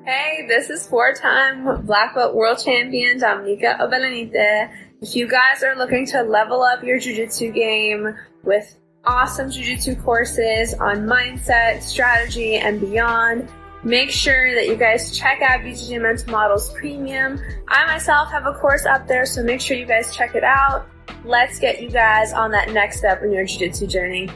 Hey, this is four-time Black Belt World Champion Dominica Obelenite. If you guys are looking to level up your jiu-jitsu game with awesome jiu-jitsu courses on mindset, strategy, and beyond, make sure that you guys check out BJJ Mental Models Premium. I myself have a course up there, so make sure you guys check it out. Let's get you guys on that next step in your jiu-jitsu journey.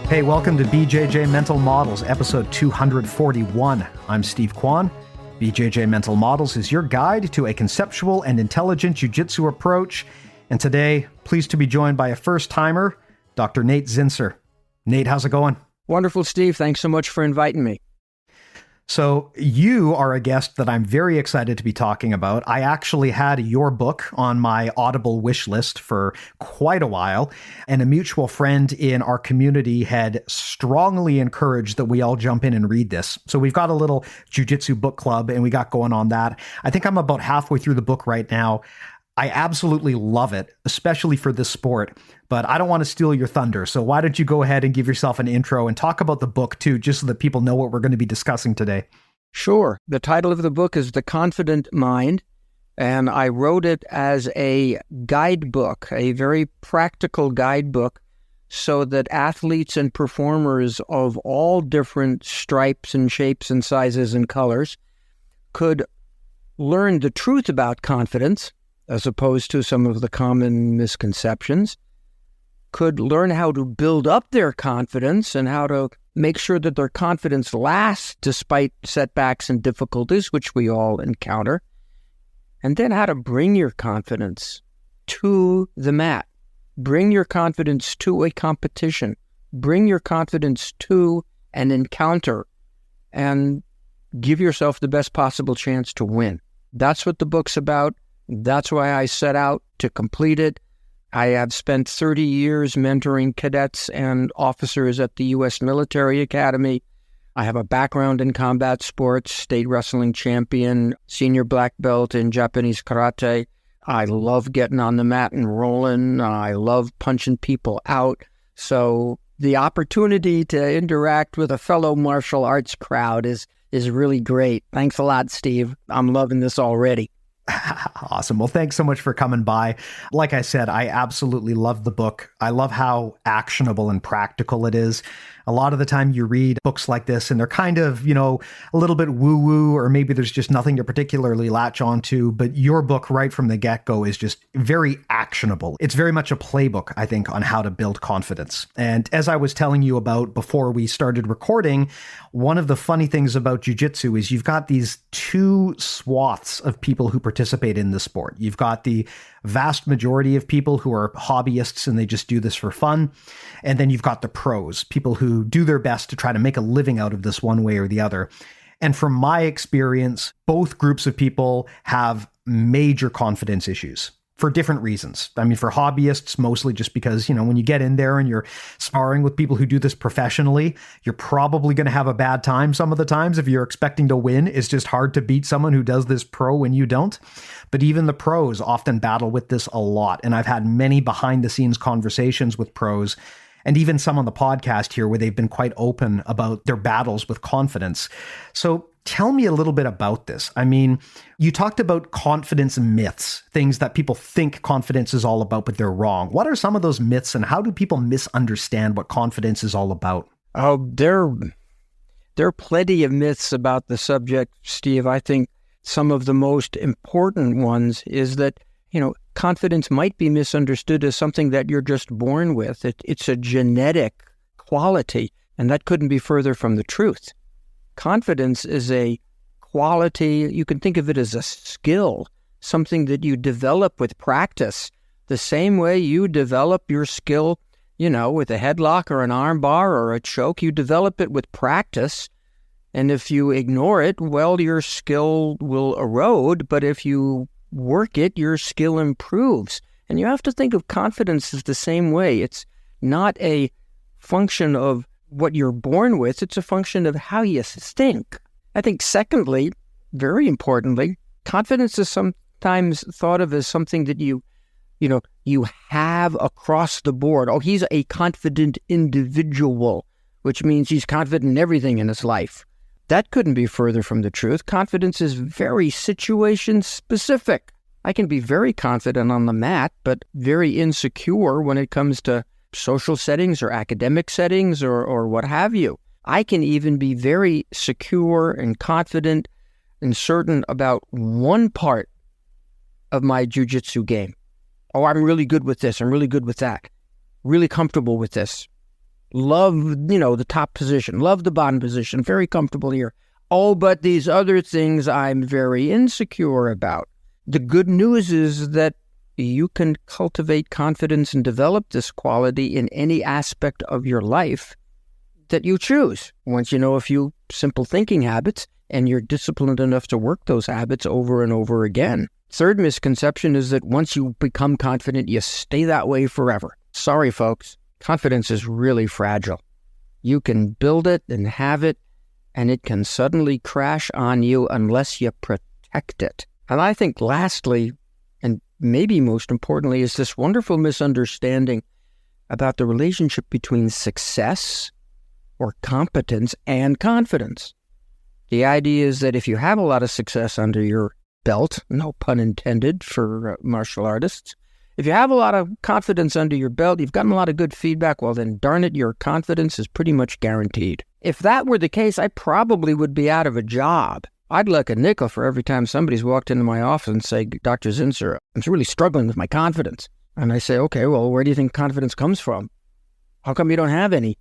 Hey, welcome to BJJ Mental Models, episode 241. I'm Steve Kwan. BJJ Mental Models is your guide to a conceptual and intelligent jiu-jitsu approach. And today, pleased to be joined by a first-timer, Dr. Nate Zinsser. Nate, how's it going? Wonderful, Steve. Thanks so much for inviting me. So you are a guest that I'm very excited to be talking about. I actually had your book on my Audible wish list for quite a while, and a mutual friend in our community had strongly encouraged that we all jump in and read this. So we've got a little jiu-jitsu book club, and we got going on that. I think I'm about halfway through the book right now. I absolutely love it, especially for this sport, but I don't want to steal your thunder. So why don't you go ahead and give yourself an intro and talk about the book too, just so that people know what we're going to be discussing today. Sure. The title of the book is The Confident Mind, and I wrote it as a guidebook, a very practical guidebook, so that athletes and performers of all different stripes and shapes and sizes and colors could learn the truth about confidence, as opposed to some of the common misconceptions, could learn how to build up their confidence and how to make sure that their confidence lasts despite setbacks and difficulties, which we all encounter, and then how to bring your confidence to the mat, bring your confidence to a competition, bring your confidence to an encounter, and give yourself the best possible chance to win. That's what the book's about. That's why I set out to complete it. I have spent 30 years mentoring cadets and officers at the U.S. Military Academy. I have a background in combat sports, state wrestling champion, senior black belt in Japanese karate. I love getting on the mat and rolling. I love punching people out. So the opportunity to interact with a fellow martial arts crowd is really great. Thanks a lot, Steve. I'm loving this already. Awesome. Well, thanks so much for coming by. Like I said, I absolutely love the book. I love how actionable and practical it is. A lot of the time you read books like this and they're kind of, a little bit woo-woo, or maybe there's just nothing to particularly latch onto. But your book right from the get-go is just very actionable. It's very much a playbook, I think, on how to build confidence. And as I was telling you about before we started recording, one of the funny things about jiu-jitsu is you've got these two swaths of people who participate in the sport. You've got the vast majority of people who are hobbyists and they just do this for fun. And then you've got the pros, people who do their best to try to make a living out of this one way or the other. And from my experience, both groups of people have major confidence issues for different reasons. I mean, for hobbyists, mostly just because, when you get in there and you're sparring with people who do this professionally, you're probably going to have a bad time some of the times. If you're expecting to win, it's just hard to beat someone who does this pro when you don't. But even the pros often battle with this a lot. And I've had many behind the scenes conversations with pros, and even some on the podcast here where they've been quite open about their battles with confidence. So tell me a little bit about this. I mean, you talked about confidence myths, things that people think confidence is all about, but they're wrong. What are some of those myths, and how do people misunderstand what confidence is all about? Oh, there are plenty of myths about the subject, Steve. I think some of the most important ones is that, confidence might be misunderstood as something that you're just born with. It's a genetic quality, and that couldn't be further from the truth. Confidence is a quality, you can think of it as a skill, something that you develop with practice. The same way you develop your skill, with a headlock or an arm bar or a choke, you develop it with practice. And if you ignore it, well, your skill will erode. But if you work it, your skill improves. And you have to think of confidence as the same way. It's not a function of what you're born with. It's a function of how you think. I think secondly, very importantly, confidence is sometimes thought of as something that you have across the board. Oh, he's a confident individual, which means he's confident in everything in his life. That couldn't be further from the truth. Confidence is very situation specific. I can be very confident on the mat, but very insecure when it comes to social settings or academic settings or what have you. I can even be very secure and confident and certain about one part of my jiu-jitsu game. Oh, I'm really good with this. I'm really good with that. Really comfortable with this. Love, the top position. Love the bottom position. Very comfortable here. Oh, but these other things I'm very insecure about. The good news is that you can cultivate confidence and develop this quality in any aspect of your life that you choose. Once you know a few simple thinking habits and you're disciplined enough to work those habits over and over again. Third misconception is that once you become confident, you stay that way forever. Sorry, folks. Confidence is really fragile. You can build it and have it, and it can suddenly crash on you unless you protect it. And I think lastly, and maybe most importantly, is this wonderful misunderstanding about the relationship between success or competence and confidence. The idea is that if you have a lot of success under your belt, no pun intended for martial artists, if you have a lot of confidence under your belt, you've gotten a lot of good feedback, well then darn it, your confidence is pretty much guaranteed. If that were the case, I probably would be out of a job. I'd like a nickel for every time somebody's walked into my office and say, Dr. Zinsser, I'm really struggling with my confidence. And I say, okay, well, where do you think confidence comes from? How come you don't have any?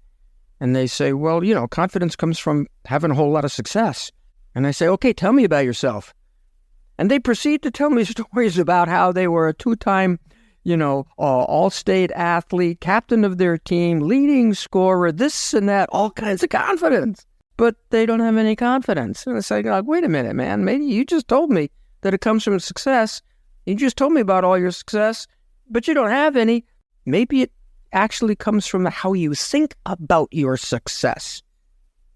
And they say, well, confidence comes from having a whole lot of success. And I say, okay, tell me about yourself. And they proceed to tell me stories about how they were a two-time all-state athlete, captain of their team, leading scorer, this and that, all kinds of confidence. But they don't have any confidence. And it's like, wait a minute, man, maybe you just told me that it comes from success. You just told me about all your success, but you don't have any. Maybe it actually comes from how you think about your success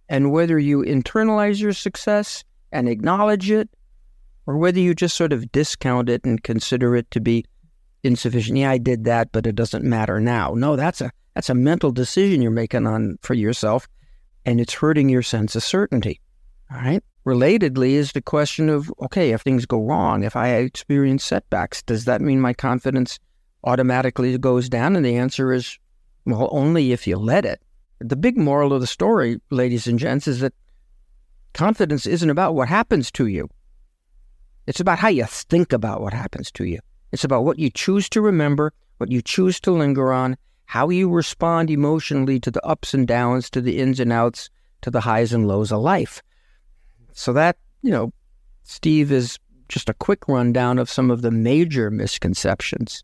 and whether you internalize your success and acknowledge it, or whether you just sort of discount it and consider it to be insufficient. Yeah, I did that, but it doesn't matter now. No, that's a mental decision you're making for yourself, and it's hurting your sense of certainty. All right. Relatedly is the question of, okay, if things go wrong, if I experience setbacks, does that mean my confidence automatically goes down? And the answer is, well, only if you let it. The big moral of the story, ladies and gents, is that confidence isn't about what happens to you. It's about how you think about what happens to you. It's about what you choose to remember, what you choose to linger on, how you respond emotionally to the ups and downs, to the ins and outs, to the highs and lows of life. So that, Steve, is just a quick rundown of some of the major misconceptions.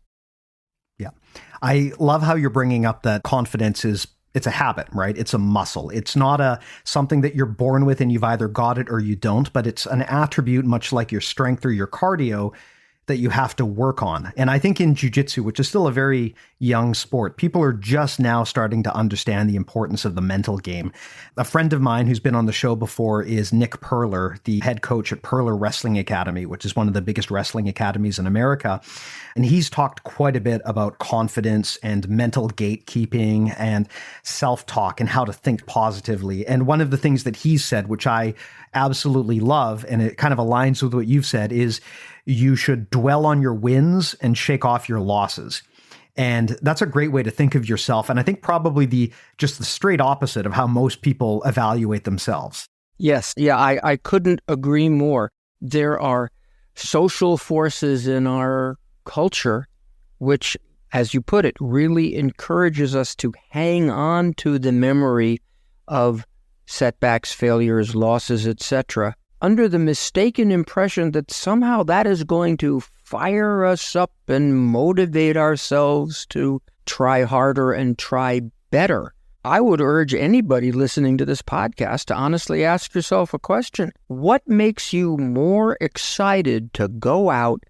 Yeah. I love how you're bringing up that confidence it's a habit, right? It's a muscle. It's not something that you're born with and you've either got it or you don't, but it's an attribute much like your strength or your cardio that you have to work on. And I think in jiu-jitsu, which is still a very young sport, people are just now starting to understand the importance of the mental game. A friend of mine who's been on the show before is Nick Perler, the head coach at Perler Wrestling Academy, which is one of the biggest wrestling academies in America. And he's talked quite a bit about confidence and mental gatekeeping and self-talk and how to think positively. And one of the things that he said, which I absolutely love, and it kind of aligns with what you've said, is you should dwell on your wins and shake off your losses. And that's a great way to think of yourself. And I think probably just the straight opposite of how most people evaluate themselves. Yes. Yeah, I couldn't agree more. There are social forces in our culture, which, as you put it, really encourages us to hang on to the memory of setbacks, failures, losses, etc., under the mistaken impression that somehow that is going to fire us up and motivate ourselves to try harder and try better. I would urge anybody listening to this podcast to honestly ask yourself a question. What makes you more excited to go out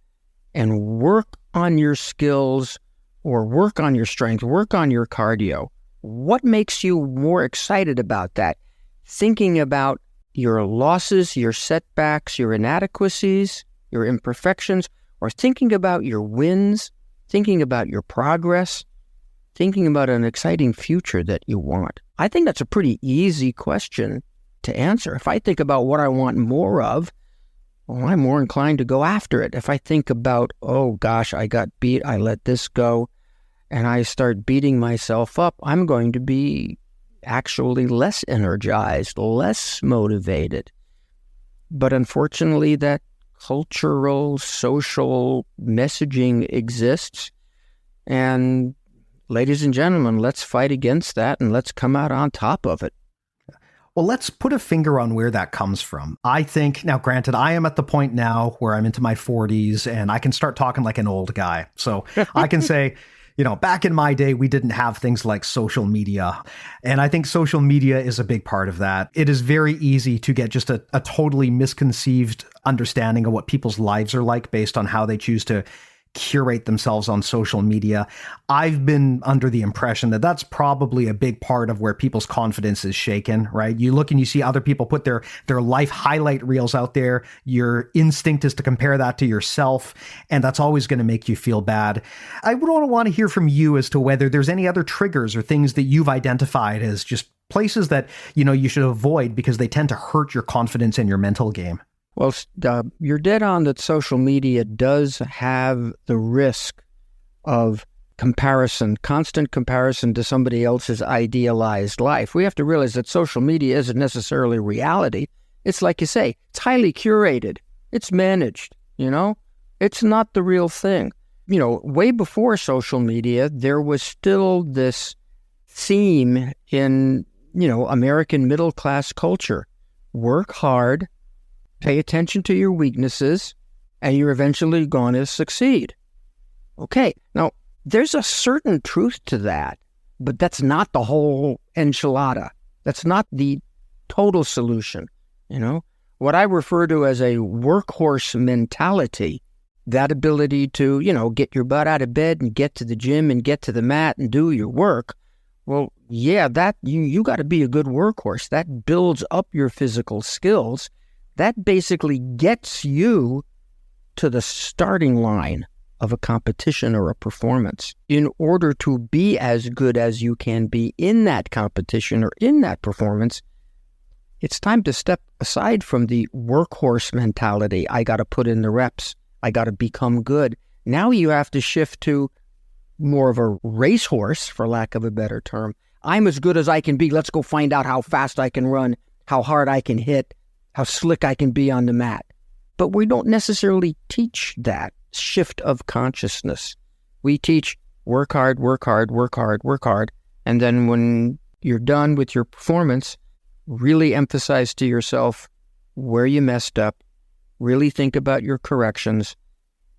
and work on your skills or work on your strength, work on your cardio? What makes you more excited about that? Thinking about your losses, your setbacks, your inadequacies, your imperfections, or thinking about your wins, thinking about your progress, thinking about an exciting future that you want? I think that's a pretty easy question to answer. If I think about what I want more of, well, I'm more inclined to go after it. If I think about, oh gosh, I got beat, I let this go, and I start beating myself up, I'm going to be actually less energized, less motivated. But unfortunately, that cultural, social messaging exists. And ladies and gentlemen, let's fight against that and let's come out on top of it. Well, let's put a finger on where that comes from. I think, now granted, I am at the point now where I'm into my 40s and I can start talking like an old guy. So I can say, back in my day, we didn't have things like social media. And I think social media is a big part of that. It is very easy to get just a totally misconceived understanding of what people's lives are like based on how they choose to curate themselves on social media. I've been under the impression that that's probably a big part of where people's confidence is shaken, right? You look and you see other people put their life highlight reels out there. Your instinct is to compare that to yourself, and that's always going to make you feel bad. I would want to hear from you as to whether there's any other triggers or things that you've identified as just places that, you should avoid because they tend to hurt your confidence in your mental game. Well, you're dead on that social media does have the risk of comparison, constant comparison to somebody else's idealized life. We have to realize that social media isn't necessarily reality. It's like you say, it's highly curated. It's managed, It's not the real thing. Way before social media, there was still this theme in, American middle-class culture. Work hard, pay attention to your weaknesses, and you're eventually going to succeed. Okay, now, there's a certain truth to that, but that's not the whole enchilada. That's not the total solution, What I refer to as a workhorse mentality, that ability to, get your butt out of bed and get to the gym and get to the mat and do your work, well, yeah, that you got to be a good workhorse. That builds up your physical skills. That basically gets you to the starting line of a competition or a performance. In order to be as good as you can be in that competition or in that performance, it's time to step aside from the workhorse mentality. I got to put in the reps. I got to become good. Now you have to shift to more of a racehorse, for lack of a better term. I'm as good as I can be. Let's go find out how fast I can run, how hard I can hit, how slick I can be on the mat. But we don't necessarily teach that shift of consciousness. We teach work hard, work hard, work hard, work hard. And then when you're done with your performance, really emphasize to yourself where you messed up, really think about your corrections,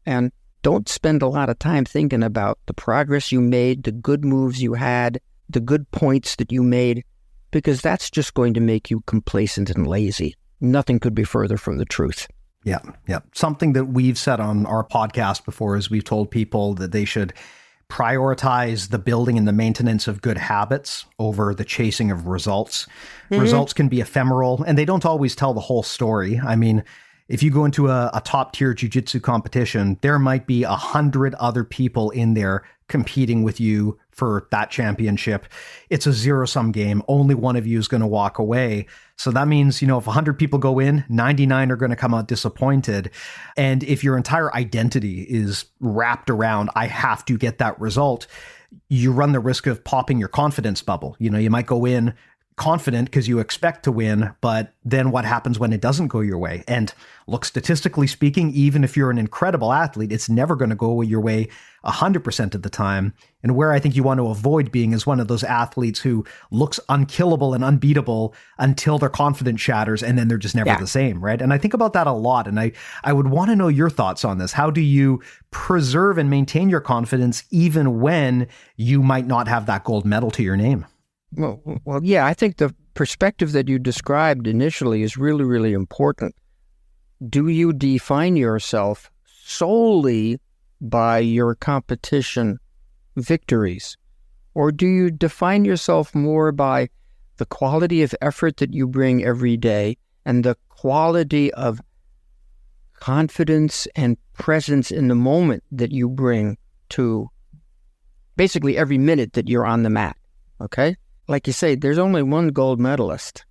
and don't spend a lot of time thinking about the progress you made, the good moves you had, the good points that you made, because that's just going to make you complacent and lazy. Nothing could be further from the truth. Yeah. Something that we've said on our podcast before is we've told people that they should prioritize the building and the maintenance of good habits over the chasing of results. Mm-hmm. Results can be ephemeral, and they don't always tell the whole story. I mean, if you go into a top-tier jiu-jitsu competition, there might be 100 other people in there competing with you for that championship. It's a zero-sum game. Only one of you is going to walk away. So that means, if 100 people go in, 99 are going to come out disappointed. And if your entire identity is wrapped around, I have to get that result, you run the risk of popping your confidence bubble. You might go in confident because you expect to win, but then what happens when it doesn't go your way? And look, statistically speaking, even if you're an incredible athlete, it's never going to go your way 100% of the time. And where I think you want to avoid being is one of those athletes who looks unkillable and unbeatable until their confidence shatters, and then they're just never the same, right? And I think about that a lot, and I would want to know your thoughts on this. How do you preserve and maintain your confidence even when you might not have that gold medal to your name? Well, yeah, I think the perspective that you described initially is really, really important. Do you define yourself solely by your competition victories? Or do you define yourself more by the quality of effort that you bring every day and the quality of confidence and presence in the moment that you bring to basically every minute that you're on the mat, okay? Like you say, there's only one gold medalist,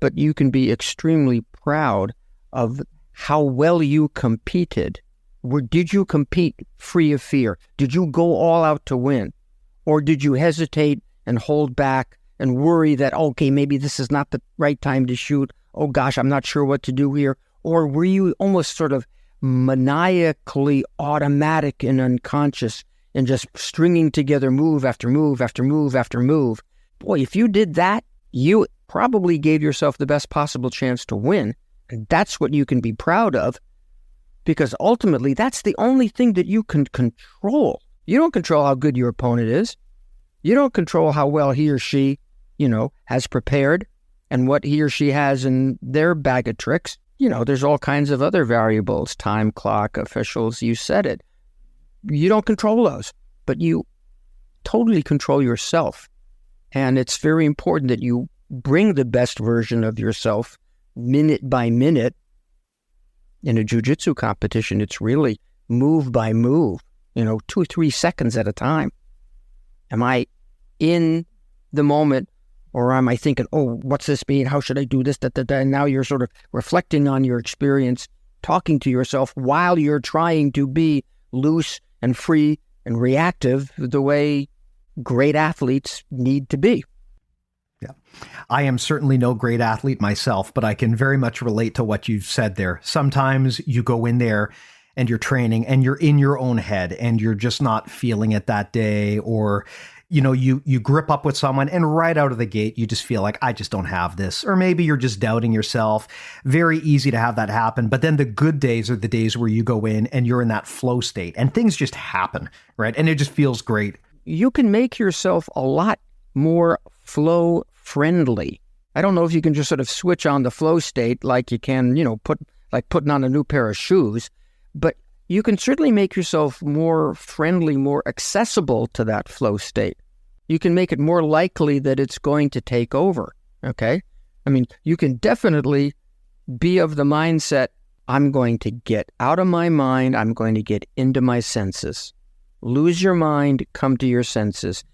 but you can be extremely proud of how well you competed. Did you compete free of fear? Did you go all out to win? Or did you hesitate and hold back and worry that, okay, maybe this is not the right time to shoot. Oh gosh, I'm not sure what to do here. Or were you almost sort of maniacally automatic and unconscious and just stringing together move after move after move after move? Boy, if you did that, you probably gave yourself the best possible chance to win. And that's what you can be proud of, because ultimately that's the only thing that you can control. You don't control how good your opponent is. You don't control how well he or she, has prepared and what he or she has in their bag of tricks. There's all kinds of other variables, time clock, officials, you said it. You don't control those, but you totally control yourself. And it's very important that you bring the best version of yourself minute by minute. In a jiu-jitsu competition, it's really move by move, 2-3 seconds at a time. Am I in the moment, or am I thinking, oh, what's this mean? How should I do this? And now you're sort of reflecting on your experience, talking to yourself while you're trying to be loose and free and reactive the way great athletes need to be. Yeah. I am certainly no great athlete myself, but I can very much relate to what you've said there. Sometimes you go in there and you're training and you're in your own head and you're just not feeling it that day, or you grip up with someone and right out of the gate, you just feel like, I just don't have this. Or maybe you're just doubting yourself. Very easy to have that happen. But then the good days are the days where you go in and you're in that flow state and things just happen, right? And it just feels great. You can make yourself a lot more flow friendly. I don't know if you can just sort of switch on the flow state like you can, putting on a new pair of shoes, but you can certainly make yourself more friendly, more accessible to that flow state. You can make it more likely that it's going to take over, okay? I mean, you can definitely be of the mindset, I'm going to get out of my mind, I'm going to get into my senses. Lose your mind, come to your senses.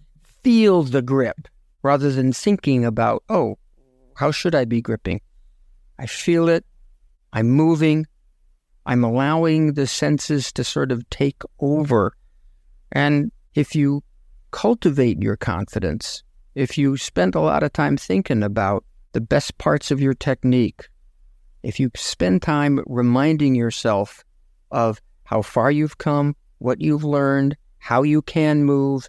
Feel the grip rather than thinking about, oh, how should I be gripping? I feel it, I'm moving, I'm allowing the senses to sort of take over. And if you cultivate your confidence, if you spend a lot of time thinking about the best parts of your technique, if you spend time reminding yourself of how far you've come, what you've learned, how you can move,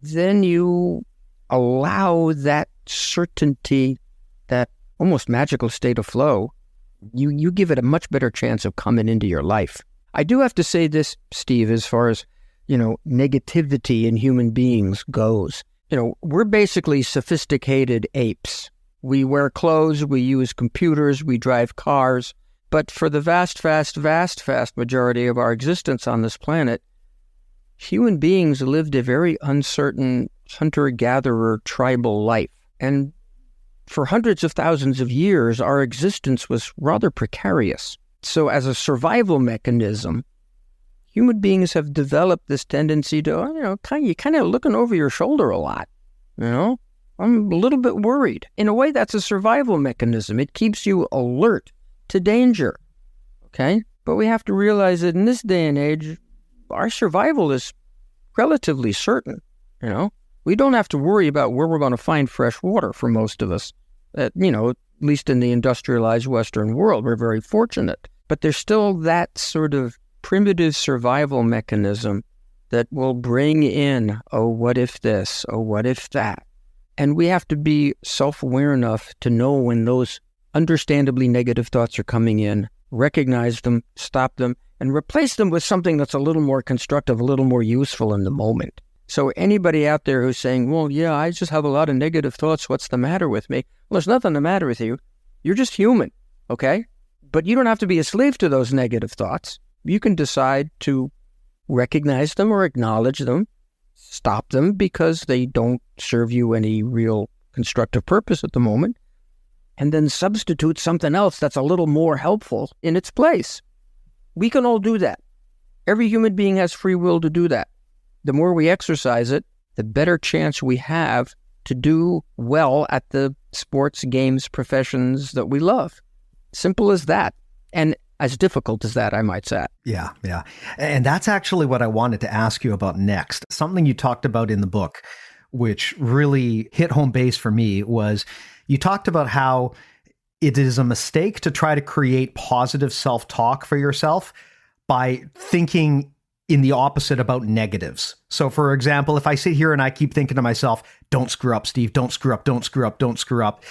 then you allow that certainty, that almost magical state of flow. You give it a much better chance of coming into your life. I do have to say this, Steve, as far as, negativity in human beings goes. We're basically sophisticated apes. We wear clothes, we use computers, we drive cars. But for the vast majority of our existence on this planet, human beings lived a very uncertain hunter-gatherer tribal life. And for hundreds of thousands of years, our existence was rather precarious. So as a survival mechanism, human beings have developed this tendency to, kind of looking over your shoulder a lot. I'm a little bit worried. In a way, that's a survival mechanism. It keeps you alert to danger, okay? But we have to realize that in this day and age, our survival is relatively certain, We don't have to worry about where we're going to find fresh water for most of us. At least in the industrialized Western world, we're very fortunate. But there's still that sort of primitive survival mechanism that will bring in, oh, what if this? Oh, what if that? And we have to be self-aware enough to know when those understandably negative thoughts are coming in, recognize them, stop them, and replace them with something that's a little more constructive, a little more useful in the moment. So anybody out there who's saying, well, yeah, I just have a lot of negative thoughts, what's the matter with me? Well, there's nothing the matter with you. You're just human, okay? But you don't have to be a slave to those negative thoughts. You can decide to recognize them or acknowledge them, stop them because they don't serve you any real constructive purpose at the moment, and then substitute something else that's a little more helpful in its place. We can all do that. Every human being has free will to do that. The more we exercise it, the better chance we have to do well at the sports, games, professions that we love. Simple as that. And as difficult as that, I might say. Yeah. And that's actually what I wanted to ask you about next. Something you talked about in the book, which really hit home base for me, was you talked about how it is a mistake to try to create positive self-talk for yourself by thinking in the opposite about negatives. So for example, if I sit here and I keep thinking to myself, don't screw up, Steve, don't screw up, don't screw up, don't screw up.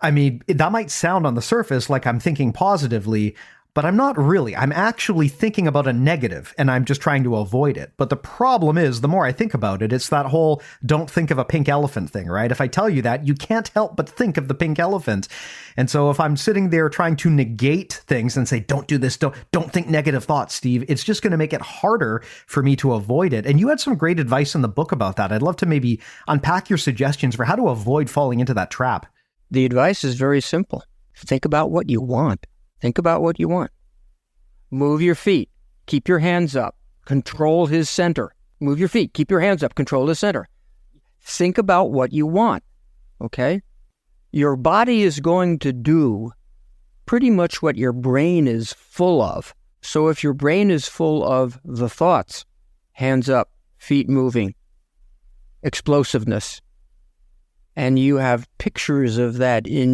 I mean, that might sound on the surface like I'm thinking positively, but I'm not really. I'm actually thinking about a negative and I'm just trying to avoid it. But the problem is, the more I think about it, it's that whole don't think of a pink elephant thing, right? If I tell you that, you can't help but think of the pink elephant. And so if I'm sitting there trying to negate things and say, don't do this, don't think negative thoughts, Steve, it's just going to make it harder for me to avoid it. And you had some great advice in the book about that. I'd love to maybe unpack your suggestions for how to avoid falling into that trap. The advice is very simple. Think about what you want. Think about what you want. Move your feet. Keep your hands up. Control his center. Move your feet. Keep your hands up. Control his center. Think about what you want, okay? Your body is going to do pretty much what your brain is full of. So if your brain is full of the thoughts, hands up, feet moving, explosiveness, and you have pictures of that in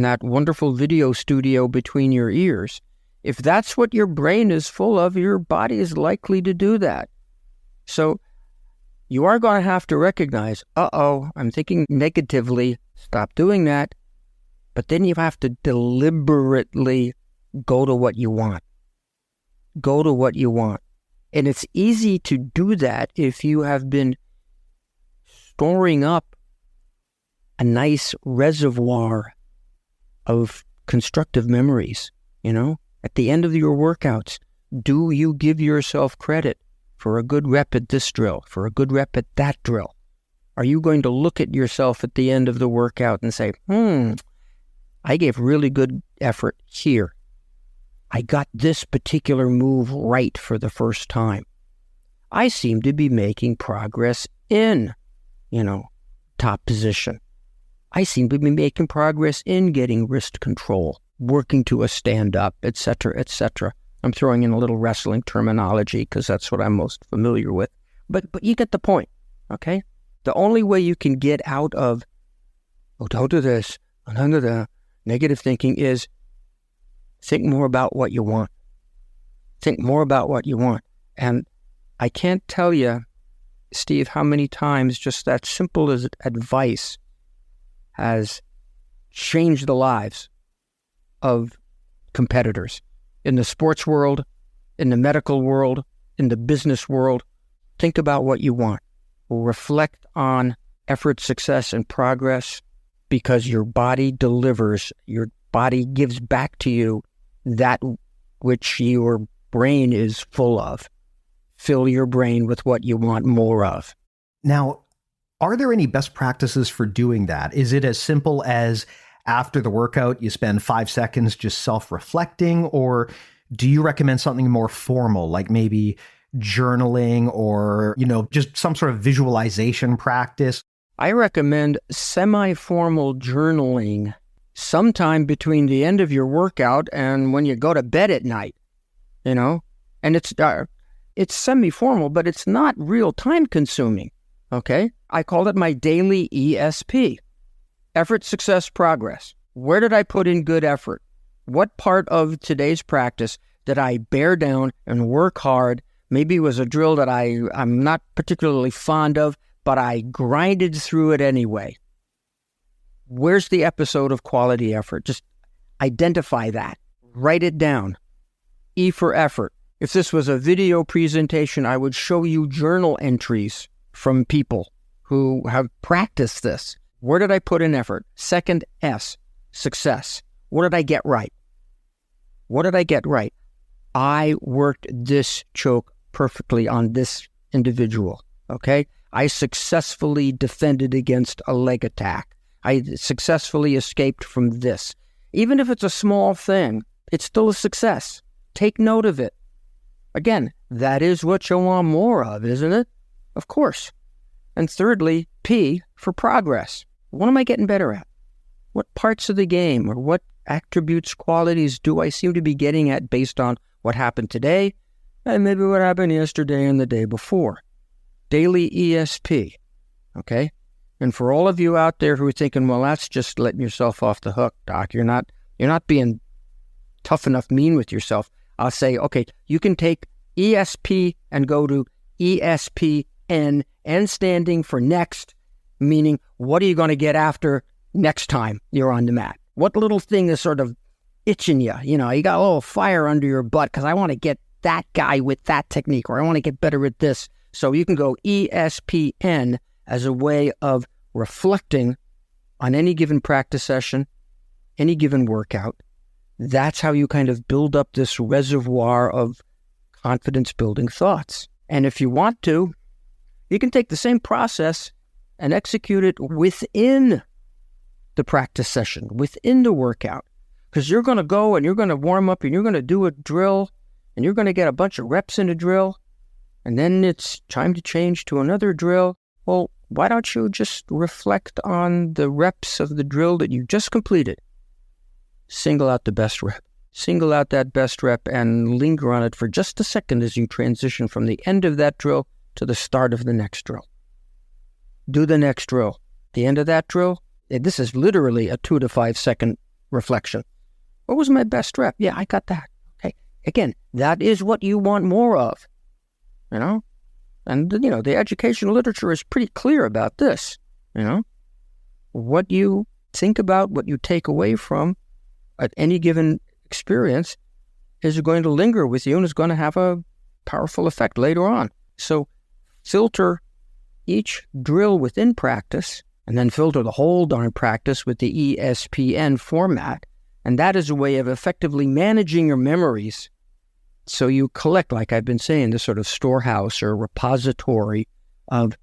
that wonderful video studio between your ears, if that's what your brain is full of, your body is likely to do that. So you are going to have to recognize, I'm thinking negatively, stop doing that. But then you have to deliberately go to what you want. Go to what you want. And it's easy to do that if you have been storing up a nice reservoir of constructive memories, At the end of your workouts, do you give yourself credit for a good rep at this drill, for a good rep at that drill? Are you going to look at yourself at the end of the workout and say, I gave really good effort here. I got this particular move right for the first time. I seem to be making progress in, top position. I seem to be making progress in getting wrist control, working to a stand-up, etc., etc. I'm throwing in a little wrestling terminology because that's what I'm most familiar with. But you get the point, okay? The only way you can get out of, don't do this, don't do that, negative thinking is think more about what you want. Think more about what you want. And I can't tell you, Steve, how many times just that simple as advice has changed the lives of competitors in the sports world, in the medical world, in the business world. Think about what you want. Reflect on effort, success, and progress, because your body delivers, your body gives back to you that which your brain is full of. Fill your brain with what you want more of. Now, are there any best practices for doing that? Is it as simple as after the workout, you spend 5 seconds just self-reflecting, or do you recommend something more formal, like maybe journaling or, just some sort of visualization practice? I recommend semi-formal journaling sometime between the end of your workout and when you go to bed at night, and it's semi-formal, but it's not real time consuming. Okay? I call it my daily ESP. Effort, success, progress. Where did I put in good effort? What part of today's practice did I bear down and work hard? Maybe it was a drill that I'm not particularly fond of, but I grinded through it anyway. Where's the episode of quality effort? Just identify that. Write it down. E for effort. If this was a video presentation, I would show you journal entries from people who have practiced this. Where did I put in effort? Second, S, success. What did I get right? What did I get right? I worked this choke perfectly on this individual, okay? I successfully defended against a leg attack. I successfully escaped from this. Even if it's a small thing, it's still a success. Take note of it. Again, that is what you want more of, isn't it? Of course. And thirdly, P for progress. What am I getting better at? What parts of the game or what attributes, qualities do I seem to be getting at based on what happened today and maybe what happened yesterday and the day before? Daily ESP, okay? And for all of you out there who are thinking, well, that's just letting yourself off the hook, Doc. You're not being tough enough, mean with yourself. I'll say, okay, you can take ESP and go to ESPN, N standing for next, meaning what are you going to get after next time you're on the mat? What little thing is sort of itching you? You know, you got a little fire under your butt because I want to get that guy with that technique, or I want to get better at this. So you can go ESPN as a way of reflecting on any given practice session, any given workout. That's how you kind of build up this reservoir of confidence-building thoughts. And if you want to, you can take the same process and execute it within the practice session, within the workout. Because you're going to go and you're going to warm up and you're going to do a drill and you're going to get a bunch of reps in a drill. And then it's time to change to another drill. Well, why don't you just reflect on the reps of the drill that you just completed? Single out the best rep. Single out that best rep and linger on it for just a second as you transition from the end of that drill to the start of the next drill. Do the next drill. The end of that drill, this is literally a 2 to 5 second reflection. What was my best rep? Yeah, I got that. Okay. Again, that is what you want more of. You know? And, you know, the educational literature is pretty clear about this. You know? What you think about, what you take away from at any given experience is going to linger with you and is going to have a powerful effect later on. So filter each drill within practice and then filter the whole darn practice with the ESPN format. And that is a way of effectively managing your memories. So you collect, like I've been saying, this sort of storehouse or repository of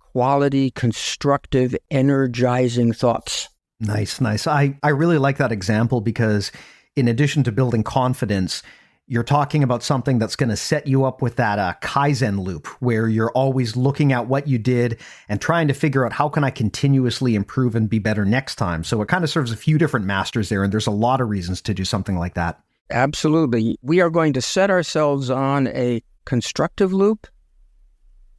quality, constructive, energizing thoughts. Nice, nice. I really like that example because in addition to building confidence, you're talking about something that's going to set you up with that Kaizen loop where you're always looking at what you did and trying to figure out how can I continuously improve and be better next time. So it kind of serves a few different masters there, and there's a lot of reasons to do something like that. Absolutely. We are going to set ourselves on a constructive loop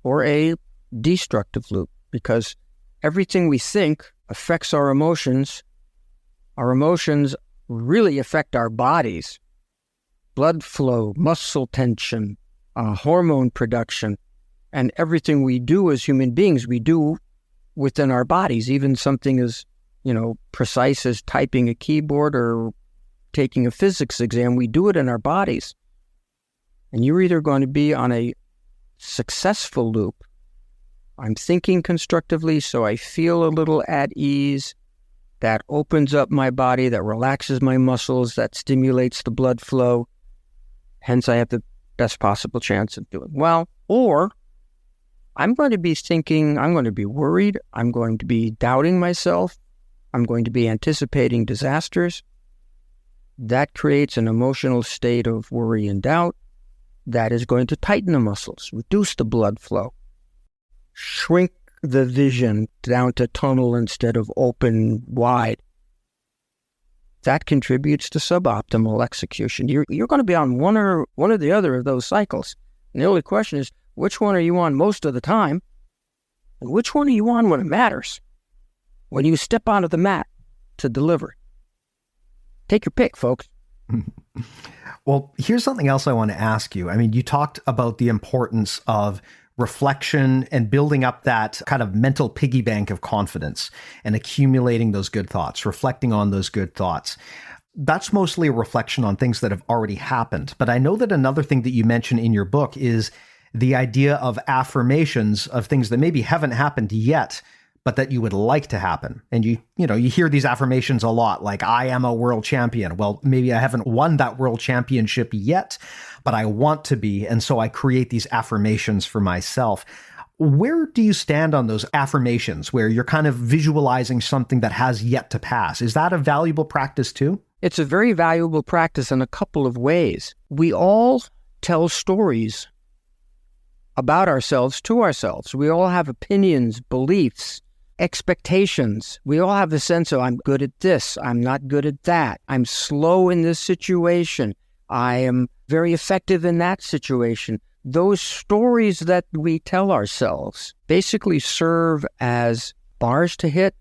or a destructive loop because everything we think affects our emotions. Our emotions really affect our bodies. Blood flow, muscle tension, hormone production, and everything we do as human beings, we do within our bodies. Even something as, precise as typing a keyboard or taking a physics exam, we do it in our bodies. And you're either going to be on a successful loop. I'm thinking constructively, so I feel a little at ease. That opens up my body, that relaxes my muscles, that stimulates the blood flow. Hence, I have the best possible chance of doing well. Or I'm going to be thinking, I'm going to be worried, I'm going to be doubting myself, I'm going to be anticipating disasters. That creates an emotional state of worry and doubt. That is going to tighten the muscles, reduce the blood flow, shrink the vision down to tunnel instead of open wide. That contributes to suboptimal execution. You're going to be on one or the other of those cycles. And the only question is, which one are you on most of the time? And which one are you on when it matters? When you step onto the mat to deliver. Take your pick, folks. Well, here's something else I want to ask you. I mean, you talked about the importance of reflection and building up that kind of mental piggy bank of confidence and accumulating those good thoughts, reflecting on those good thoughts. That's mostly a reflection on things that have already happened. But I know that another thing that you mention in your book is the idea of affirmations of things that maybe haven't happened yet, but that you would like to happen. And you hear these affirmations a lot, like, I am a world champion. Well, maybe I haven't won that world championship yet, but I want to be. And so I create these affirmations for myself. Where do you stand on those affirmations where you're kind of visualizing something that has yet to pass? Is that a valuable practice too? It's a very valuable practice in a couple of ways. We all tell stories about ourselves to ourselves. We all have opinions, beliefs, expectations. We all have a sense of, I'm good at this, I'm not good at that, I'm slow in this situation, I am very effective in that situation. Those stories that we tell ourselves basically serve as bars to hit.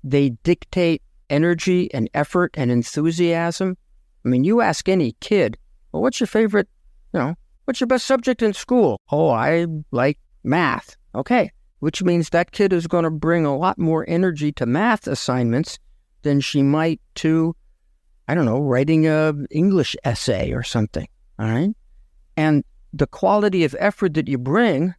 They dictate energy and effort and enthusiasm. I mean, you ask any kid, well, what's your favorite, what's your best subject in school? Oh, I like math. Okay. Which means that kid is going to bring a lot more energy to math assignments than she might to, writing an English essay or something. All right. And the quality of effort that you bring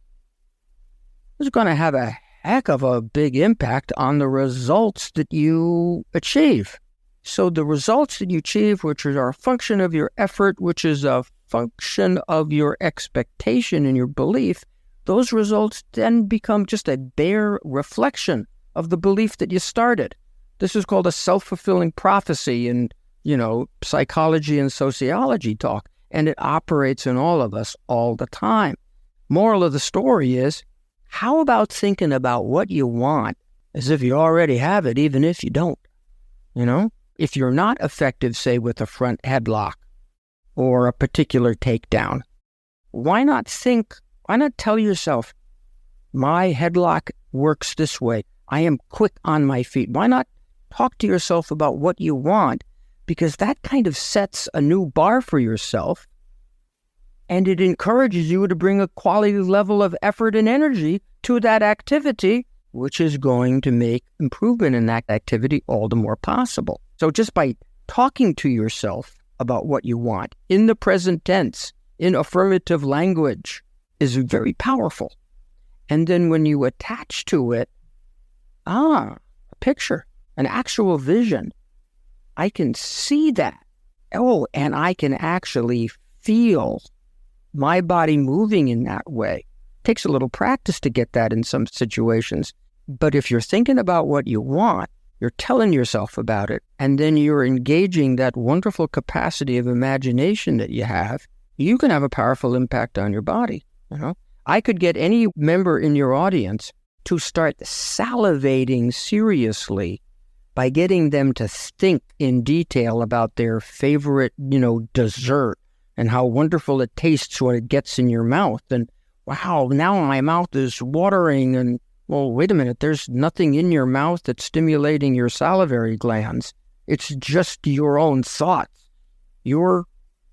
is going to have a heck of a big impact on the results that you achieve. So the results that you achieve, which are a function of your effort, which is a function of your expectation and your belief, those results then become just a bare reflection of the belief that you started. This is called a self-fulfilling prophecy in, psychology and sociology talk, and it operates in all of us all the time. Moral of the story is, how about thinking about what you want as if you already have it, even if you don't? If you're not effective, say, with a front headlock or a particular takedown, why not tell yourself, my headlock works this way. I am quick on my feet. Why not talk to yourself about what you want? Because that kind of sets a new bar for yourself, and it encourages you to bring a quality level of effort and energy to that activity, which is going to make improvement in that activity all the more possible. So just by talking to yourself about what you want in the present tense, in affirmative language, is very powerful. And then when you attach to it, a picture, an actual vision, I can see that. Oh, and I can actually feel my body moving in that way. It takes a little practice to get that in some situations. But if you're thinking about what you want, you're telling yourself about it, and then you're engaging that wonderful capacity of imagination that you can have a powerful impact on your body. I could get any member in your audience to start salivating seriously by getting them to think in detail about their favorite, dessert and how wonderful it tastes when it gets in your mouth. And wow, now my mouth is watering. And well, wait a minute, there's nothing in your mouth that's stimulating your salivary glands. It's just your own thoughts. Your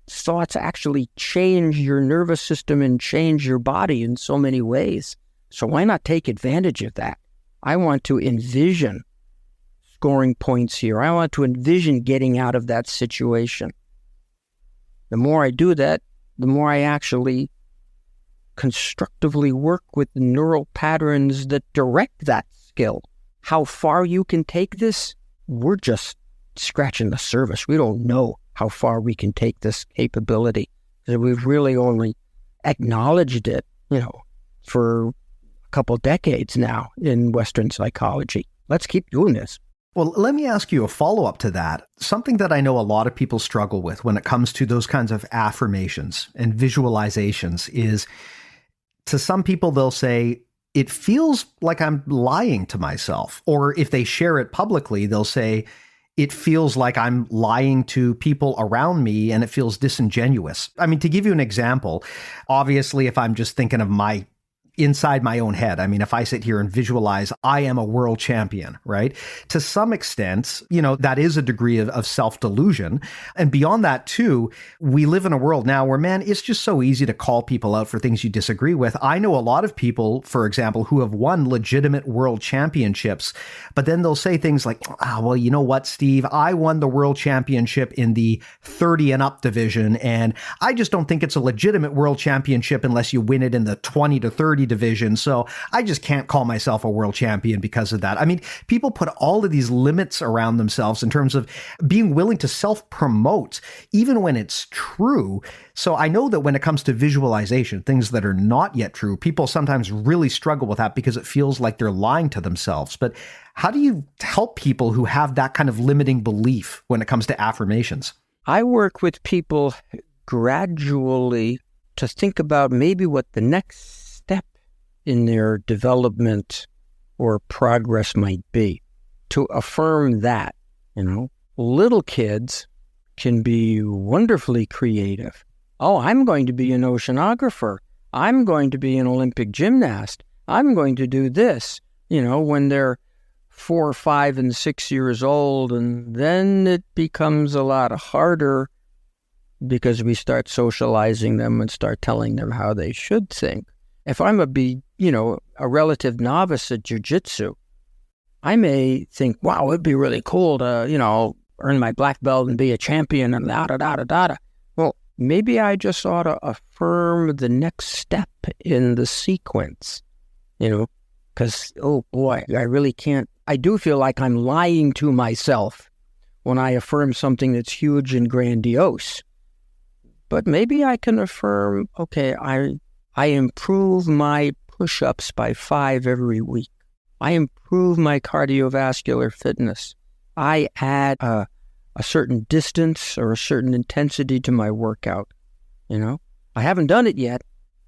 thoughts actually change your nervous system and change your body in so many ways. So why not take advantage of that? I want to envision scoring points here. I want to envision getting out of that situation. The more I do that, the more I actually constructively work with the neural patterns that direct that skill. How far you can take this, we're just scratching the surface. We don't know how far we can take this capability. We've really only acknowledged it, for a couple decades now in Western psychology. Let's keep doing this. Well, let me ask you a follow-up to that. Something that I know a lot of people struggle with when it comes to those kinds of affirmations and visualizations is, to some people, they'll say, it feels like I'm lying to myself. Or if they share it publicly, they'll say, it feels like I'm lying to people around me and it feels disingenuous. I mean, to give you an example, obviously, if I'm just thinking of inside my own head. I mean, if I sit here and visualize, I am a world champion, right? To some extent, that is a degree of self-delusion. And beyond that too, we live in a world now where, man, it's just so easy to call people out for things you disagree with. I know a lot of people, for example, who have won legitimate world championships, but then they'll say things like, well, you know what, Steve, I won the world championship in the 30 and up division, and I just don't think it's a legitimate world championship unless you win it in the 20 to 30 division, so I just can't call myself a world champion because of that. I mean, people put all of these limits around themselves in terms of being willing to self-promote, even when it's true. So I know that when it comes to visualization, things that are not yet true, people sometimes really struggle with that because it feels like they're lying to themselves. But how do you help people who have that kind of limiting belief when it comes to affirmations? I work with people gradually to think about maybe what the next step in their development or progress might be, to affirm that. Little kids can be wonderfully creative. Oh, I'm going to be an oceanographer. I'm going to be an Olympic gymnast. I'm going to do this, when they're 4, 5, and 6 years old. And then it becomes a lot harder because we start socializing them and start telling them how they should think. If I'm a relative novice at jiu-jitsu, I may think, wow, it'd be really cool to, earn my black belt and be a champion and da-da-da-da-da. Well, maybe I just ought to affirm the next step in the sequence, because, oh boy, I really can't. I do feel like I'm lying to myself when I affirm something that's huge and grandiose. But maybe I can affirm, okay, I improve my push-ups by 5 every week. I improve my cardiovascular fitness. I add a certain distance or a certain intensity to my workout. I haven't done it yet,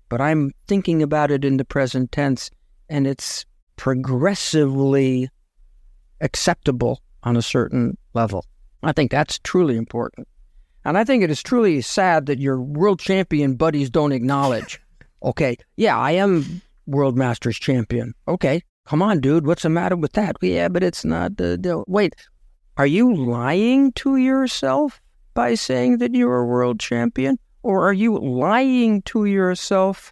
but I'm thinking about it in the present tense, and it's progressively acceptable on a certain level. I think that's truly important. And I think it is truly sad that your world champion buddies don't acknowledge, okay, yeah, I am world masters champion. Okay, come on, dude, what's the matter with that? Yeah, but it's not the wait, are you lying to yourself by saying that you're a world champion? Or are you lying to yourself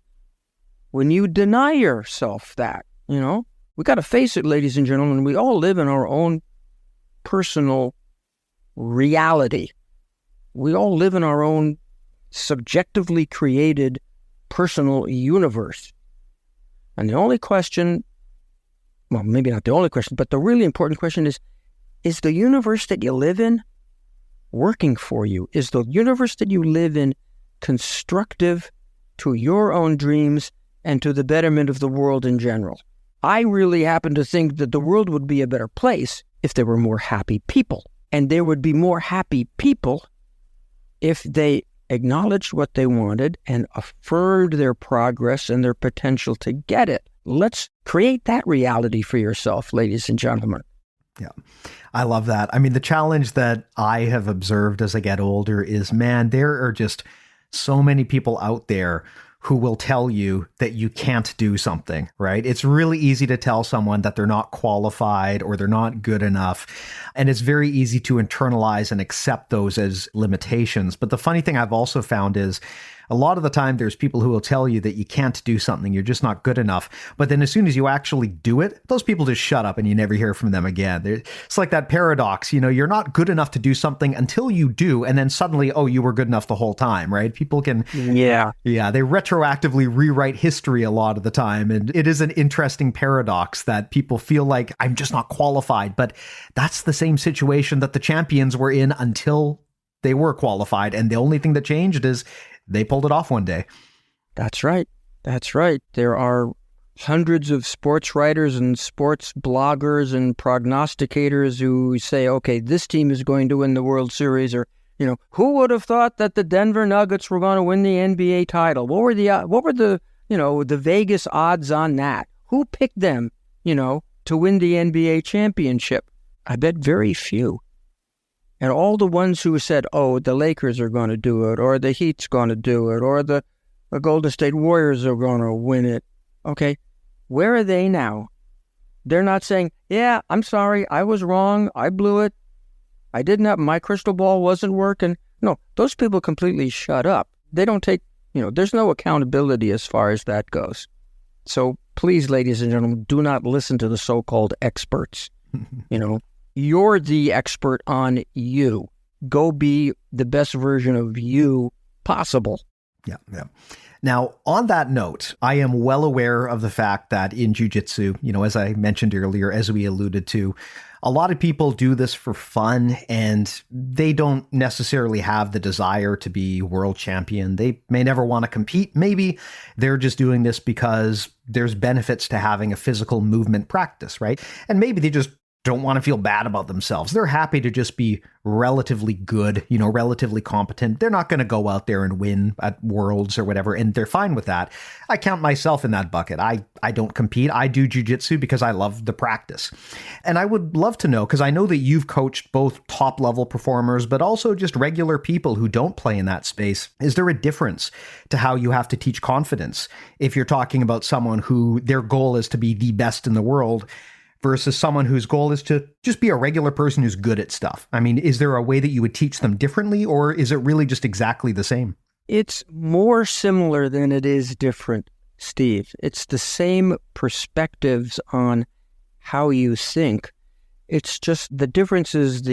when you deny yourself that? We got to face it, ladies and gentlemen, we all live in our own personal reality. We all live in our own subjectively created personal universe. And the only question, well, maybe not the only question, but the really important question is the universe that you live in working for you? Is the universe that you live in constructive to your own dreams and to the betterment of the world in general? I really happen to think that the world would be a better place if there were more happy people. And there would be more happy people if they acknowledged what they wanted and affirmed their progress and their potential to get it. Let's create that reality for yourself, ladies and gentlemen. Yeah, I love that. I mean, the challenge that I have observed as I get older is, man, there are just so many people out there who will tell you that you can't do something, right? It's really easy to tell someone that they're not qualified or they're not good enough. And it's very easy to internalize and accept those as limitations. But the funny thing I've also found is a lot of the time there's people who will tell you that you can't do something, you're just not good enough. But then as soon as you actually do it, those people just shut up and you never hear from them again. It's like that paradox, you're not good enough to do something until you do, and then suddenly, oh, you were good enough the whole time, right? People can, they retroactively rewrite history a lot of the time. And it is an interesting paradox that people feel like I'm just not qualified, but that's the same situation that the champions were in until they were qualified. And the only thing that changed is they pulled it off one day. That's right. That's right. There are hundreds of sports writers and sports bloggers and prognosticators who say, okay, this team is going to win the World Series, or, who would have thought that the Denver Nuggets were going to win the NBA title? What were the Vegas odds on that? Who picked them, to win the NBA championship? I bet very few. And all the ones who said, oh, the Lakers are going to do it, or the Heat's going to do it, or the Golden State Warriors are going to win it. Okay, where are they now? They're not saying, yeah, I'm sorry, I was wrong, I blew it, I didn't have, my crystal ball wasn't working. No, those people completely shut up. They don't take, there's no accountability as far as that goes. So please, ladies and gentlemen, do not listen to the so-called experts. You're the expert on you. Go be the best version of you possible. Yeah. Now, on that note, I am well aware of the fact that in jiu-jitsu, as I mentioned earlier, as we alluded to, a lot of people do this for fun and they don't necessarily have the desire to be world champion. They may never want to compete. Maybe they're just doing this because there's benefits to having a physical movement practice, right? And maybe they just don't want to feel bad about themselves. They're happy to just be relatively good, relatively competent. They're not going to go out there and win at worlds or whatever, and they're fine with that. I count myself in that bucket. I don't compete. I do jiu-jitsu because I love the practice. And I would love to know, because I know that you've coached both top-level performers, but also just regular people who don't play in that space. Is there a difference to how you have to teach confidence if you're talking about someone who their goal is to be the best in the world versus someone whose goal is to just be a regular person who's good at stuff? I mean, is there a way that you would teach them differently, or is it really just exactly the same? It's more similar than it is different, Steve. It's the same perspectives on how you think. It's just the difference is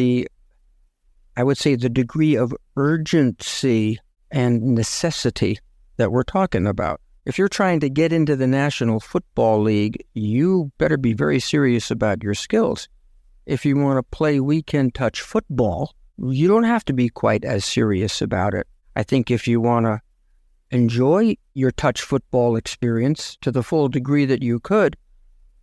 I would say the degree of urgency and necessity that we're talking about. If you're trying to get into the National Football League, you better be very serious about your skills. If you want to play weekend touch football, you don't have to be quite as serious about it. I think if you want to enjoy your touch football experience to the full degree that you could,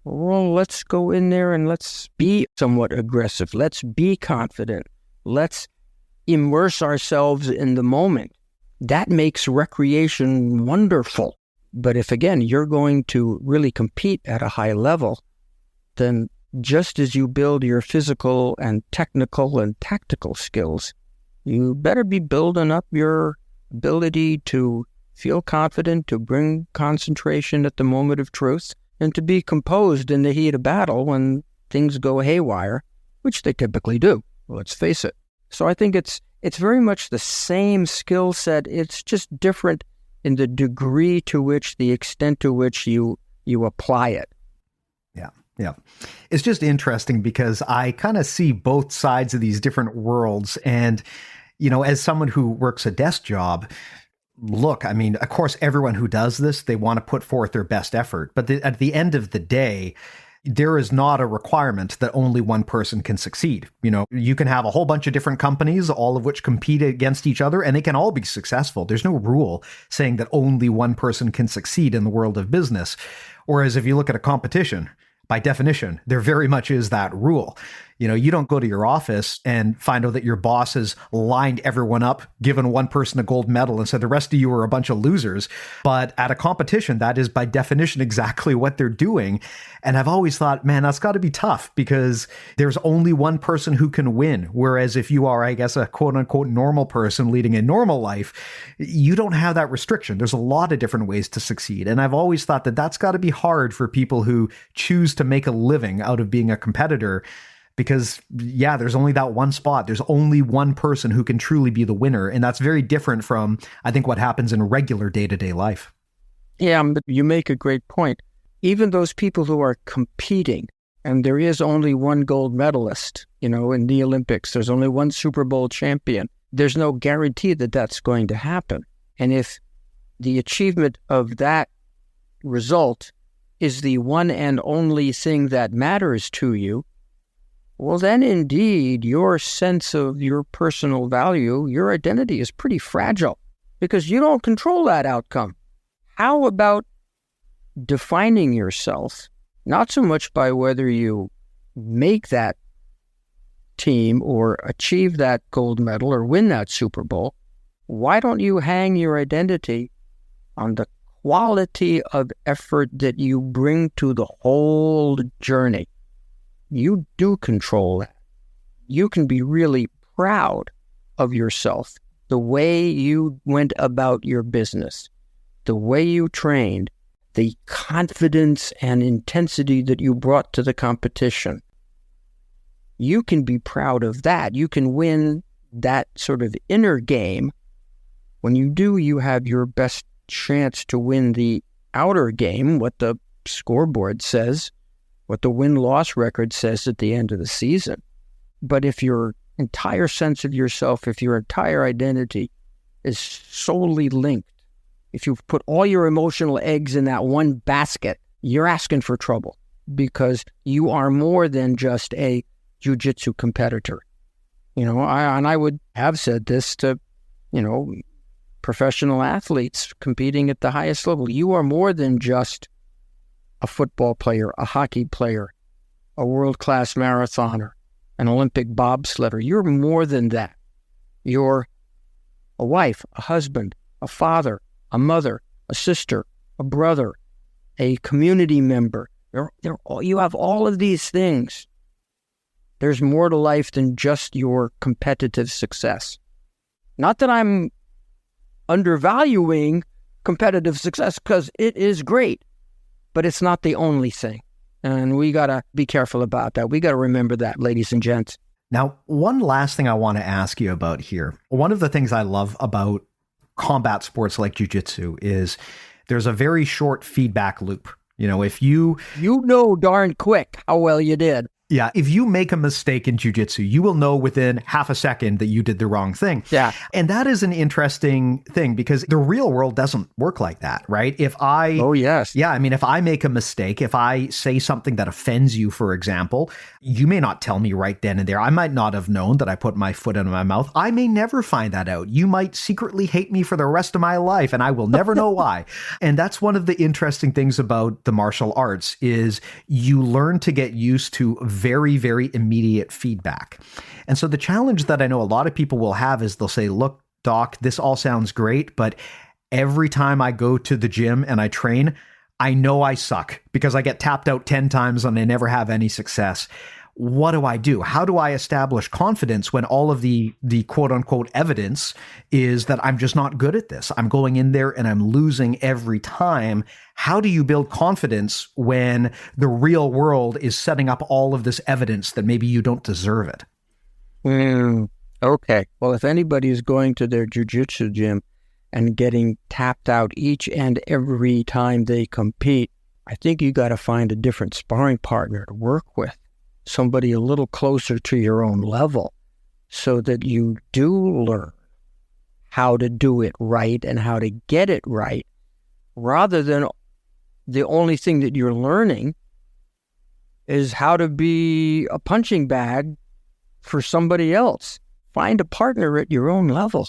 well, let's go in there and let's be somewhat aggressive. Let's be confident. Let's immerse ourselves in the moment. That makes recreation wonderful. But if, again, you're going to really compete at a high level, then just as you build your physical and technical and tactical skills, you better be building up your ability to feel confident, to bring concentration at the moment of truth, and to be composed in the heat of battle when things go haywire, which they typically do, let's face it. So I think it's very much the same skill set. It's just different in the degree to which, the extent to which you apply it. Yeah. It's just interesting because I kind of see both sides of these different worlds. And, as someone who works a desk job, look, I mean, of course, everyone who does this, they want to put forth their best effort. But at the end of the day, there is not a requirement that only one person can succeed. You can have a whole bunch of different companies, all of which compete against each other, and they can all be successful. There's no rule saying that only one person can succeed in the world of business. Whereas if you look at a competition, by definition, there very much is that rule. You don't go to your office and find out that your boss has lined everyone up, given one person a gold medal, and said the rest of you are a bunch of losers. But at a competition, that is by definition exactly what they're doing. And I've always thought, man, that's got to be tough because there's only one person who can win. Whereas if you are, I guess, a quote unquote normal person leading a normal life, you don't have that restriction. There's a lot of different ways to succeed. And I've always thought that that's got to be hard for people who choose to make a living out of being a competitor. Because, yeah, there's only that one spot. There's only one person who can truly be the winner. And that's very different from, I think, what happens in regular day-to-day life. Yeah, but you make a great point. Even those people who are competing, and there is only one gold medalist, in the Olympics, there's only one Super Bowl champion. There's no guarantee that that's going to happen. And if the achievement of that result is the one and only thing that matters to you, well, then indeed, your sense of your personal value, your identity is pretty fragile because you don't control that outcome. How about defining yourself, not so much by whether you make that team or achieve that gold medal or win that Super Bowl? Why don't you hang your identity on the quality of effort that you bring to the whole journey? You do control that. You can be really proud of yourself, the way you went about your business, the way you trained, the confidence and intensity that you brought to the competition. You can be proud of that. You can win that sort of inner game. When you do, you have your best chance to win the outer game, what the scoreboard says, what the win-loss record says at the end of the season. But if your entire sense of yourself, if your entire identity is solely linked if you put all your emotional eggs in that one basket, you're asking for trouble, because you are more than just a jiu-jitsu competitor. I would have said this to, professional athletes competing at the highest level. You are more than just a football player, a hockey player, a world-class marathoner, an Olympic bobsledder. You're more than that. You're a wife, a husband, a father, a mother, a sister, a brother, a community member. You have all of these things. There's more to life than just your competitive success. Not that I'm undervaluing competitive success, because it is great, but it's not the only thing. And we got to be careful about that. We got to remember that, ladies and gents. Now, one last thing I want to ask you about here. One of the things I love about combat sports like jiu-jitsu is there's a very short feedback loop. If you know darn quick how well you did. Yeah, if you make a mistake in jiu-jitsu, you will know within half a second that you did the wrong thing. Yeah. And that is an interesting thing, because the real world doesn't work like that, right? Oh, yes. Yeah, if I make a mistake, if I say something that offends you, for example, you may not tell me right then and there. I might not have known that I put my foot in my mouth. I may never find that out. You might secretly hate me for the rest of my life, and I will never know why. And that's one of the interesting things about the martial arts is you learn to get used to very, very immediate feedback. And so the challenge that I know a lot of people will have is they'll say, look, Doc, this all sounds great, but every time I go to the gym and I train, I know I suck because I get tapped out 10 times and I never have any success. What do I do? How do I establish confidence when all of the quote unquote evidence is that I'm just not good at this? I'm going in there and I'm losing every time. How do you build confidence when the real world is setting up all of this evidence that maybe you don't deserve it? Okay. Well, if anybody is going to their jiu-jitsu gym and getting tapped out each and every time they compete, I think you got to find a different sparring partner to work with. Somebody a little closer to your own level, so that you do learn how to do it right and how to get it right, rather than the only thing that you're learning is how to be a punching bag for somebody else. Find a partner at your own level,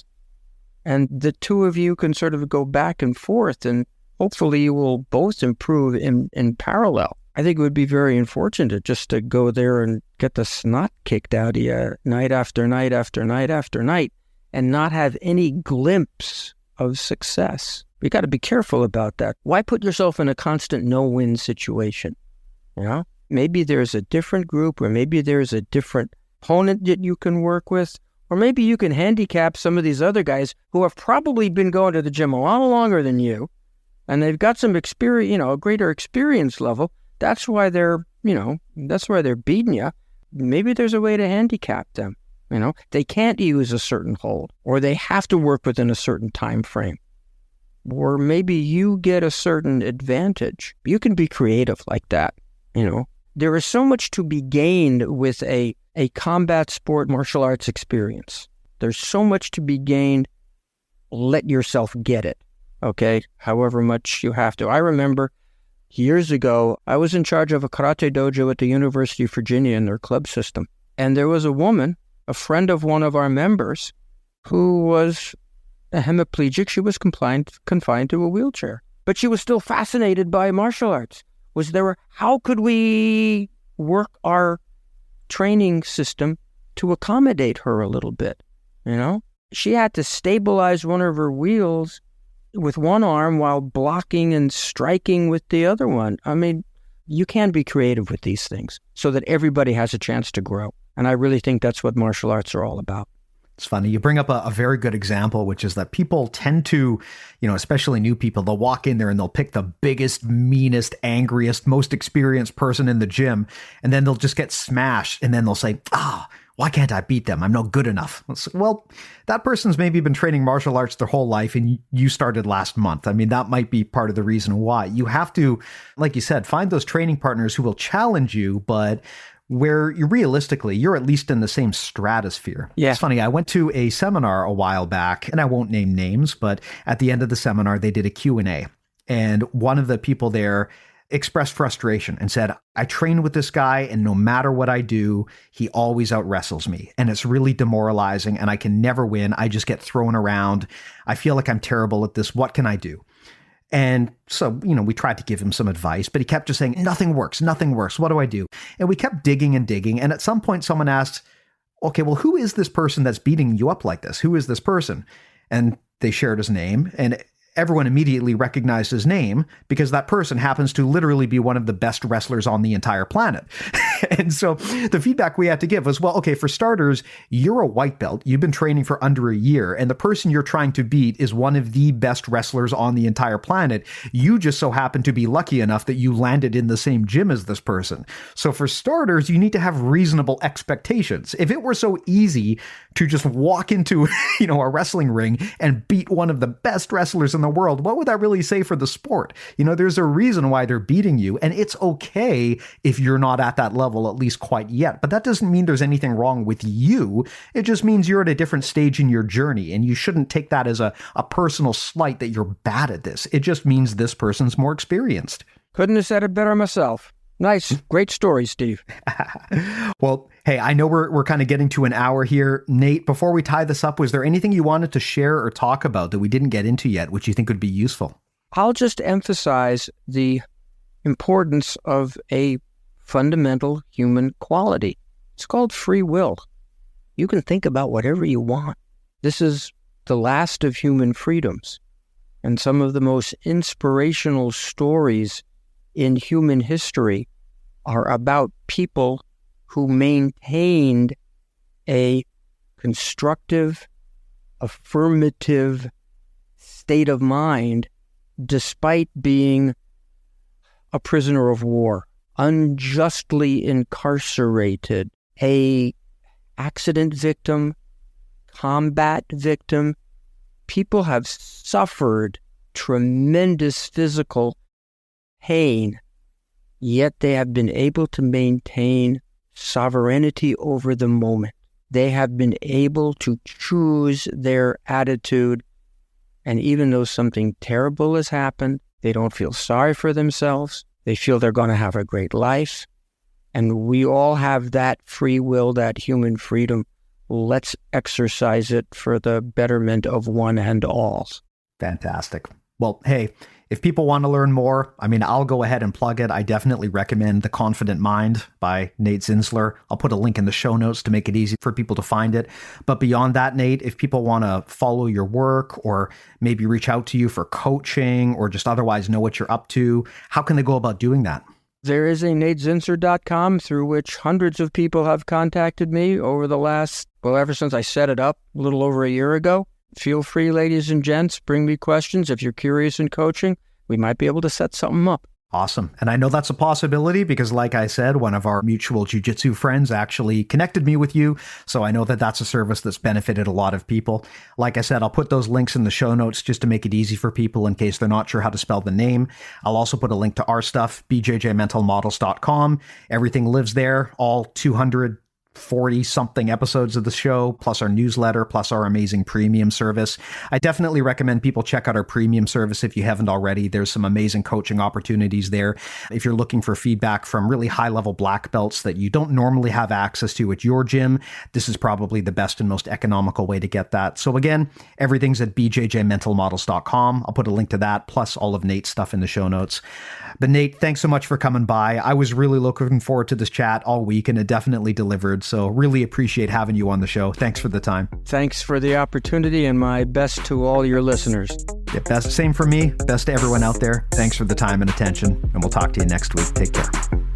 and the two of you can sort of go back and forth, and hopefully you will both improve in parallel. I think it would be very unfortunate just to go there and get the snot kicked out of you night after night after night after night and not have any glimpse of success. You got to be careful about that. Why put yourself in a constant no-win situation? Maybe there's a different group, or maybe there's a different opponent that you can work with, or maybe you can handicap some of these other guys who have probably been going to the gym a lot longer than you, and they've got some experience, a greater experience level. That's why they're beating you. Maybe there's a way to handicap them. They can't use a certain hold, or they have to work within a certain time frame, or maybe you get a certain advantage. You can be creative like that. There is so much to be gained with a combat sport martial arts experience. There's so much to be gained. Let yourself get it. Okay, however much you have to. I remember years ago, I was in charge of a karate dojo at the University of Virginia in their club system. And there was a woman, a friend of one of our members, who was a hemiplegic. She was confined to a wheelchair. But she was still fascinated by martial arts. How could we work our training system to accommodate her a little bit? She had to stabilize one of her wheels with one arm while blocking and striking with the other one. You can be creative with these things so that everybody has a chance to grow. And I really think that's what martial arts are all about. It's funny. You bring up a very good example, which is that people tend to, especially new people, they'll walk in there and they'll pick the biggest, meanest, angriest, most experienced person in the gym, and then they'll just get smashed. And then they'll say, why can't I beat them? I'm not good enough. Well, that person's maybe been training martial arts their whole life and you started last month. That might be part of the reason why. You have to, like you said, find those training partners who will challenge you, but where you realistically, you're at least in the same stratosphere. Yeah. It's funny, I went to a seminar a while back, and I won't name names, but at the end of the seminar, they did a Q&A. And one of the people there expressed frustration and said, I train with this guy, and no matter what I do, he always out wrestles me. And it's really demoralizing, and I can never win. I just get thrown around. I feel like I'm terrible at this. What can I do? And so, we tried to give him some advice, but he kept just saying, nothing works. What do I do? And we kept digging and digging. And at some point, someone asked, okay, well, who is this person that's beating you up like this? Who is this person? And they shared his name, and everyone immediately recognized his name because that person happens to literally be one of the best wrestlers on the entire planet. And so the feedback we had to give was, well, okay, for starters, you're a white belt. You've been training for under a year, and the person you're trying to beat is one of the best wrestlers on the entire planet. You just so happen to be lucky enough that you landed in the same gym as this person. So for starters, you need to have reasonable expectations. If it were so easy to just walk into, a wrestling ring and beat one of the best wrestlers in the world, what would that really say for the sport? There's a reason why they're beating you, and it's okay if you're not at that level, at least quite yet. But that doesn't mean there's anything wrong with you. It just means you're at a different stage in your journey, and you shouldn't take that as a personal slight that you're bad at this. It just means this person's more experienced. Couldn't have said it better myself. Nice. Great story, Steve. Well, hey, I know we're kind of getting to an hour here. Nate, before we tie this up, was there anything you wanted to share or talk about that we didn't get into yet, which you think would be useful? I'll just emphasize the importance of a fundamental human quality. It's called free will. You can think about whatever you want. This is the last of human freedoms. And some of the most inspirational stories in human history are about people who maintained a constructive, affirmative state of mind despite being a prisoner of war, unjustly incarcerated, a accident victim, combat victim. People have suffered tremendous physical pain, yet they have been able to maintain sovereignty over the moment. They have been able to choose their attitude, and even though something terrible has happened, they don't feel sorry for themselves. They feel they're going to have a great life. And we all have that free will, that human freedom. Let's exercise it for the betterment of one and all. Fantastic. Well, hey, if people want to learn more, I'll go ahead and plug it. I definitely recommend The Confident Mind by Nate Zinsser. I'll put a link in the show notes to make it easy for people to find it. But beyond that, Nate, if people want to follow your work or maybe reach out to you for coaching or just otherwise know what you're up to, how can they go about doing that? There is a natezinsser.com through which hundreds of people have contacted me over the last, ever since I set it up a little over a year ago. Feel free, ladies and gents, bring me questions. If you're curious in coaching, we might be able to set something up. Awesome. And I know that's a possibility because, like I said, one of our mutual jiu-jitsu friends actually connected me with you. So I know that that's a service that's benefited a lot of people. Like I said, I'll put those links in the show notes just to make it easy for people in case they're not sure how to spell the name. I'll also put a link to our stuff, bjjmentalmodels.com. Everything lives there, all 240-something episodes of the show, plus our newsletter, plus our amazing premium service. I definitely recommend people check out our premium service if you haven't already. There's some amazing coaching opportunities there. If you're looking for feedback from really high-level black belts that you don't normally have access to at your gym, this is probably the best and most economical way to get that. So again, everything's at bjjmentalmodels.com. I'll put a link to that, plus all of Nate's stuff in the show notes. But Nate, thanks so much for coming by. I was really looking forward to this chat all week, and it definitely delivered. So really appreciate having you on the show. Thanks for the time. Thanks for the opportunity, and my best to all your listeners. Yeah, best, same for me. Best to everyone out there. Thanks for the time and attention, and we'll talk to you next week. Take care.